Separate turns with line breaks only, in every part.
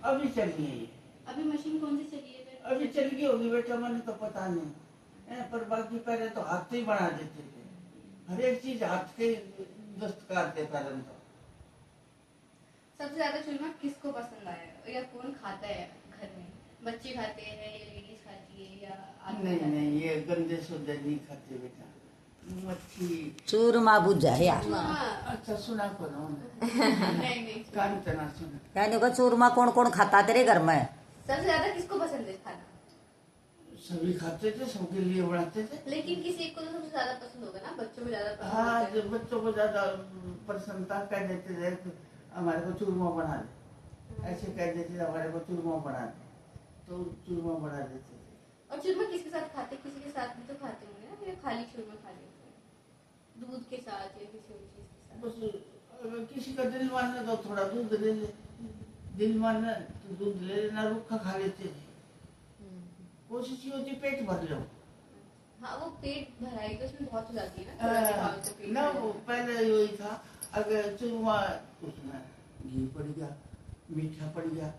अभी चली है ये।
अभी मशीन कौन सी चली है फिर?
अभी चल गई होगी बेटा, मैंने तो पता नहीं पर बाकी पहले तो हाथ से ही बना देते थे, हर एक चीज हाथ के दस्तकार थे पहले तो।
सबसे ज्यादा चूरमा किसको पसंद आया या कौन खाता है घर में? बच्चे खाते हैं या लेडीज खाती है या आदमी
नहीं
खाते हैं?
नहीं, ये गंदे सोदे नहीं खाते बेटा, मच्छी
चूरमा बुझा यार।
हाँ।
अच्छा सुना करो
नहीं
कान तना सुना।
कहने को चूरमा कौन कौन खाता तेरे घर में?
सबसे ज्यादा किसको पसंद है खाना?
सभी खाते थे, सबके लिए बनाते थे।
लेकिन किसी एक को तो सबसे ज्यादा पसंद होगा ना, बच्चों को ज्यादा पसंद
हाँ,
होता है।
जब बच्चों को ज्यादा प्रसन्नता कह देते थे कि हमारे को चूरमा बना दे, ऐसे कह देते थे हमारे को चूरमा बना दे, तो चूरमा बना देते थे।
और चूरमा किसके साथ खाते? किसी के साथ भी तो खाते होंगे ना, या खाली चूरमा खा लेते हैं? दूध के साथ या किसी और चीज के साथ?
बस अगर किसी का दिल माने तो थोड़ा दूध ले ले, दिल माने तो दूध ले लेना, रूखा खा लेते थे। कोशिश ये होती पेट भर लो।
हाँ, वो पेट भराई तो उसमें बहुत हो जाती है ना, थोड़ा सा खाओ तो पेट
ना
भर
वो
जाता
पहले यही था, अगर चूरमा उसमें घी पड़ गया, मीठा पड़ गया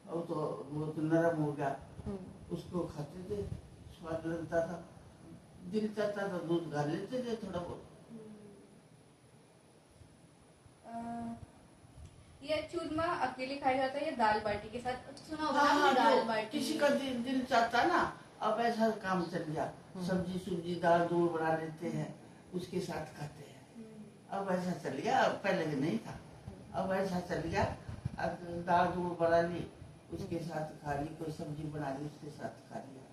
और तो वो तो नरम हो गया, उसको खाते थे, स्वाद लगता था, दिल चाहता था दूध खा लेते थे थोड़ा बहुत।
है। ये चूरमा अकेले खाया जाता है या दाल बाटी के साथ? सुना होगा
हाँ
ना
हाँ,
आपने दाल
जो
बाटी?
किसी का दिल चाहता ना, अब ऐसा काम चल गया, सब्जी सुब्जी दाल दूध बना लेते हैं, उसके साथ खाते हैं। अब ऐसा चल गया, अब पहले नहीं था, अब ऐसा चल गया, अब दाल दूध बना ली उसके साथ खा ली, कोई सब्जी बना ली उसके साथ खा लिया।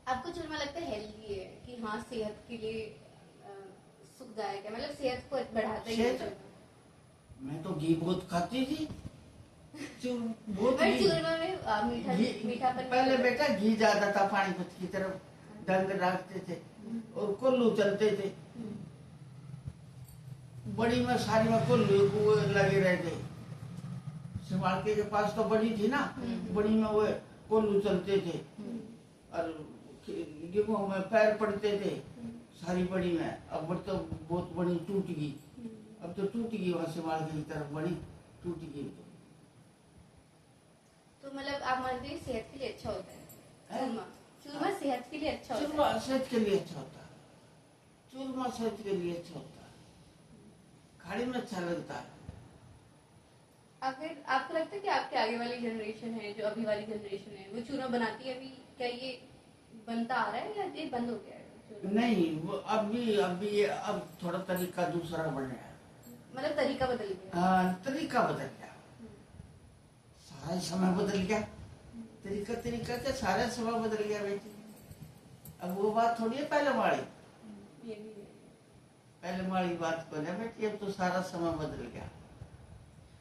आपको चूरमा लगता है हेल्दी है कि हाँ सेहत के लिए सुखदायक है, मतलब सेहत को बढ़ाता है ये
सेहत?
चूरमा?
मैं तो घी बहुत खाती थी, बहुत
पर
घी।
चूरमा में मीठापन
पहले बेटा घी ज्यादा था, पानीपत की तरफ डंग रखते थे और कुल्लू चलते थे, बड़ी में सारी में कुल्लू वो लगे रहते। सिमाड़के के पास तो बड़ी थी ना, बड़ी में वो कुल्लू चलते थे और गेहूं में पैर पड़ते थे सारी बड़ी में। अब तो बहुत बड़ी टूट गई, अब तो टूट गई, वहां सिमाड़के की तरफ बड़ी टूट गई।
तो मतलब आप मानते हैं सेहत के लिए अच्छा होता है चूरमा? चूरमा सेहत के लिए अच्छा होता
चूरमा
है?
सेहत के लिए अच्छा होता है, चूरमा सेहत के लिए अच्छा होता है, खाने में अच्छा लगता है।
अगर आपको लगता है कि आपके आगे वाली जनरेशन है, जो अभी वाली जनरेशन है, वो चूरमा बनाती है अभी, क्या ये बनता आ रहा है या ये बंद हो गया है चूरमा?
नहीं, वो अभी ये अब थोड़ा तरीका दूसरा बन गया है।
मतलब तरीका बदल गया?
हाँ, तरीका बदल गया, सारा समय बदल गया, तरीका क्या, सारा समय बदल गया बेटी। अब वो बात थोड़ी है पहले वाली,
ये भी है।
पहले वाली बात को ना बेटी, अब तो सारा समय बदल गया।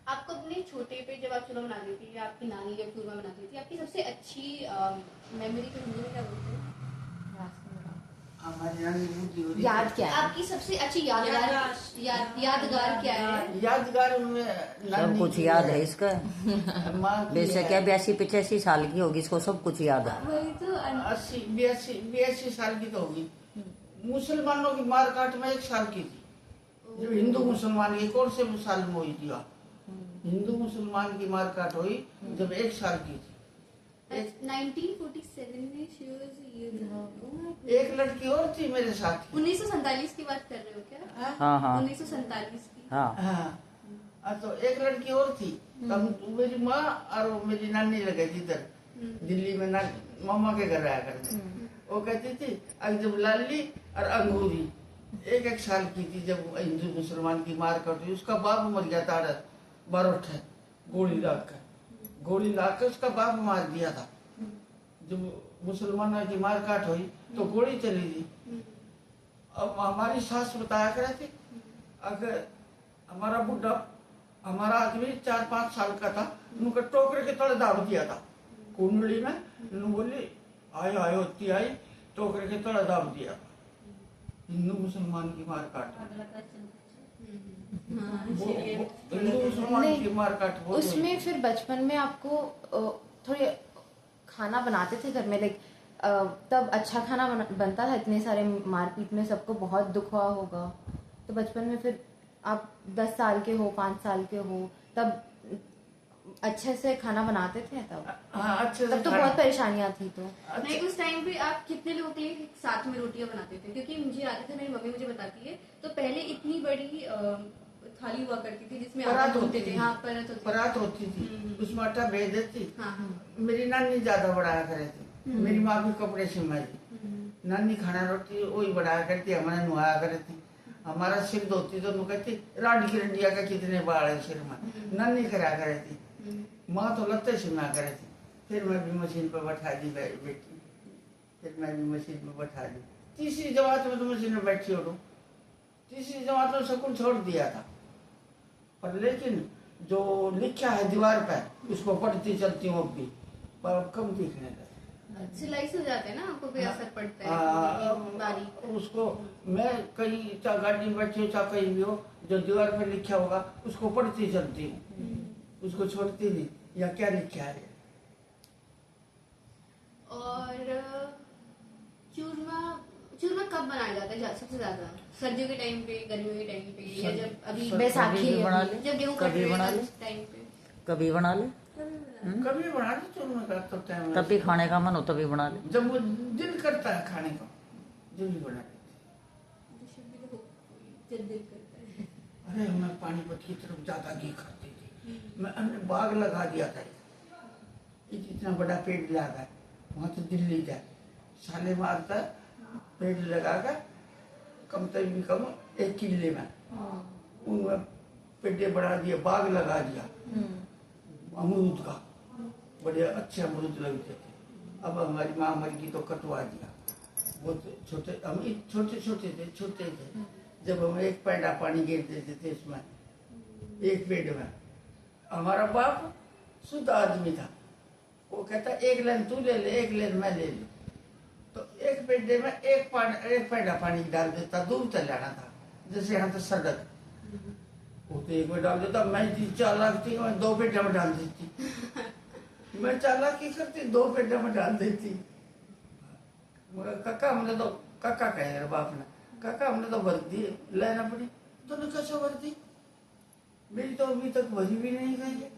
आपको अपने छोटे पे जब आप चूरमा बनाती थी या आपकी नानी जब चूरमा बनाती थी, आपकी सबसे अच्छी मेमोरी को हिंदी में क्या बोलते हैं?
हमारी नानी बूढ़ी हो रही
याद
थी।
क्या है?
आपकी सबसे अच्छी यादगार क्या है?
यादगार में
सब
नानी
कुछ
की
याद है इसका।
माँ की
बेशक
है।
क्या 82-85 साल की होगी, इसको सब कुछ याद है।
वही तो
80-82 साल की तो होगी। मुसलमानों की मार काट में 1 साल की थी, जब हिंदू मुसलमान की कौन से साल में हुई थी? हिंदू मुसलमान की मार काट हुई जब 1 साल की थी।
1947 में she was a year old.
एक लड़की और थी मेरे साथ की।
1947 की बात कर रहे हो क्या?
हाँ हाँ
1947 की।
हाँ।
हाँ, तो एक लड़की और थी, तब मेरी माँ और मेरी नानी लगे थी इधर दिल्ली में, मामा के घर आया करते। वो कहती थी अब जब लाली और अंगूरी 1-1 साल की थी जब हिंदू मुसलमान की मार काट हुई, उसका बाप मर गया था 12 गोली लाकर उसका बाप मार दिया था। जब मुसलमानों की मार काट हुई तो गोली चली थी। अब हमारी सास बताया करे थी, अगर हमारा बुढ़ा हमारा आदमी 4-5 साल का था, उनका टोकरे के तले दाब दिया था कुंडली में, बोली आयो आयो होती आई, टोकरे के तले दाब दिया था। हिंदू मुसलमान की मार काट, हिंदू मुसलमान की मार काट।
उसमें फिर बचपन में आपको थोड़े खाना बनाते थे घर में, लाइक तब अच्छा खाना बनता था, इतने सारे मारपीट में सबको बहुत दुख हुआ होगा, तो बचपन में फिर आप 10 साल के हो, 5 साल के हो, तब अच्छे से खाना बनाते थे तब?
हाँ अच्छे से
तब तो
खाना-
बहुत परेशानियां थी तो।
नहीं, उस टाइम पे आप कितने लोगों के लिए साथ में रोटियां बनाते थे? क्योंकि मुझे याद है, मेरी मम्मी मुझे बताती है, तो पहले इतनी बड़ी थाली हुआ करती थी जिसमें आटा
परात
भूनते
होती
थे।
थी।
हाँ, परत होती थी।
परात होती थी, उसमें आटा भेज देती।
हाँ हाँ।
मेरी नानी ज्यादा बनाया करे थी, मेरी माँ भी कपड़े सिलवाई। नानी खाना रोटी वही बनाया करती, हमारे नुहाया करती। हमारा सिर धोती तो नु कहती रानी की रंडिया का कितने बाल है सिर में, नानी करा करे थी। माँ तो लत्ते सिलना करे थी। फिर मैं भी मशीन पर बैठा दी बेटी, फिर मैं भी मशीन पर बैठा दी। तीसरी जमात में तो मशीन में बैठी हो, तीसरी जमात में स्कूल छोड़ दिया था। पर लेकिन जो लिखा है दीवार पर उसको पढ़ती चलती हूँ अब भी, पर अब कम दिखने लगा।
सिलाई से हो जाते हैं ना, आपको भी असर पड़ता है
हाँ,
बारीक।
उसको मैं कहीं चाहे गाड़ी में बैठी हो चाहे कहीं भी हो, जो दीवार पर लिखा होगा उसको पढ़ती चलती हूँ, उसको छोड़ती नहीं, या क्या लिखा है।
और चूरमा चूरमा कब बनाया जाता है सबसे ज्यादा? सर्दियों के टाइम पे, गर्मियों के टाइम पे, या जब अभी
बैसाखी
कभी भी बना ले,
जब गेहूं कट
कभी
रहे
बना
हैं
ले,
उस टाइम पे?
कभी बना ले,
कभी बना ली चूरमा का तो टाइम है।
तभी खाने का मन हो तभी बना ले।
जब वो दिल करता है खाने का, जो भी बना लेते।
जब दिल करता है।
अरे मैं पानीपत की तरफ ज्यादा घी खाती थी, मैं हमने बाग लगा दिया था, इतना बड़ा पेड़ लगा है, वहां तो दिल्ली जाए साले मारता है, पेड़ लगा कर कम से भी कम 1 किले में उनमें पेड़े बढ़ा दिए, बाग लगा दिया अमरूद का, बड़े अच्छे अमरूद लगते थे। अब हमारी माँ मर गई तो कटवा दिया, बहुत छोटे हम छोटे छोटे थे जब हम एक पैंडा पानी गिर देते थे इसमें, एक पेड़ में। हमारा बाप शुद्ध आदमी था, वो कहता एक लेन तू ले ले, एक लेन मैं ले लूं, तो एक पेड़े में एक पैंडा पानी डाल देता, दूर तक लाना था, जैसे यहाँ तो सड़क, वो तो एक में डाल देता, मैं जी चालाक थी, मैं 2 पेड़े में डाल देती। मैं चालाकी करती, 2 पेड़े में डाल देती। मगर काका हमने तो, काका कहे मेरे बाप ने, काका हमने तो भर दी, लेना पड़ी। तो ने कैसे भर दी? मेरी तो अभी तक भरी भी नहीं गई है।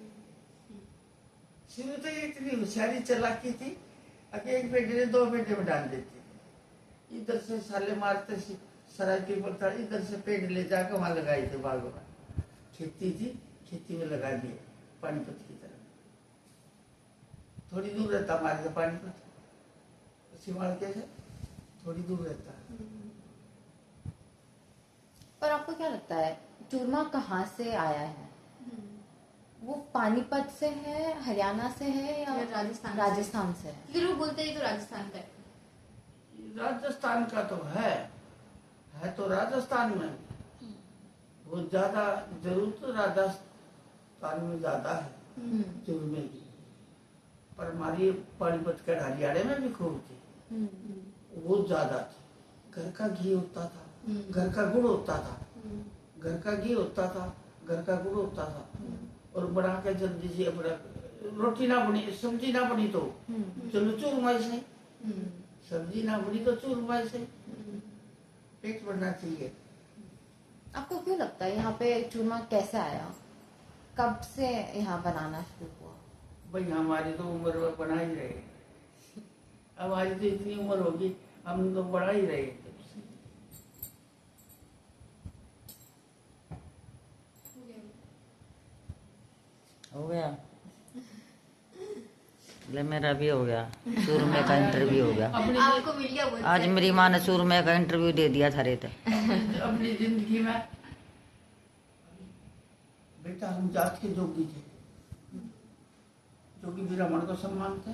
शुरू तो इतनी होशियारी चालाकी थी, एक पेड़े ने 2 पेड़े में डाल देती। इधर से साले मारते सराय के ऊपर था, इधर से पेड़ ले जाकर वहां लगाई थे बागों में, खेती थी, खेती में लगा दिए पानीपत की तरफ। थोड़ी दूर रहता हमारे से पानीपत, सिवाड़ के से थोड़ी दूर रहता है।
पर आपको क्या लगता है चूरमा कहाँ से आया है? वो पानीपत से है, हरियाणा से है, या
या राजस्थान से?
राजस्थान से है?
क्योंकि लोग बोलते हैं ये तो राजस्थान का है।
राजस्थान का तो है तो राजस्थान में बहुत ज्यादा जरूरत तो राजस्थान में ज्यादा है चूरमे की, पर हमारी पानीपत के हरियाणा में भी खूब थी, बहुत ज्यादा थी। घर का घी होता था, घर का गुड़ होता था, घर का घी होता था, घर का गुड़ होता था, और बना के जल्दी से अपना रोटी ना बनी, सब्जी ना बनी तो चलो चूरमा से, सब्जी ना बनी तो चूरमा से, पेट भरना चाहिए।
आपको क्यों लगता है यहाँ पे चूरमा कैसे आया? कब से यहाँ बनाना शुरू हुआ?
भाई हमारी तो उम्र में बना ही रहे, हमारी तो इतनी उम्र होगी, हम तो बना ही रहे।
हो गया ले, मेरा भी हो गया, चूरमे का इंटरव्यू हो गया।
अपनी
आपको मिल गया बोलते
आज
हैं।
मेरी माँ ने चूरमे का इंटरव्यू दे दिया था रे।
अपनी जिंदगी में बेटा हम जात के जोगी थे, जोगी ब्राह्मण को सम्मान थे,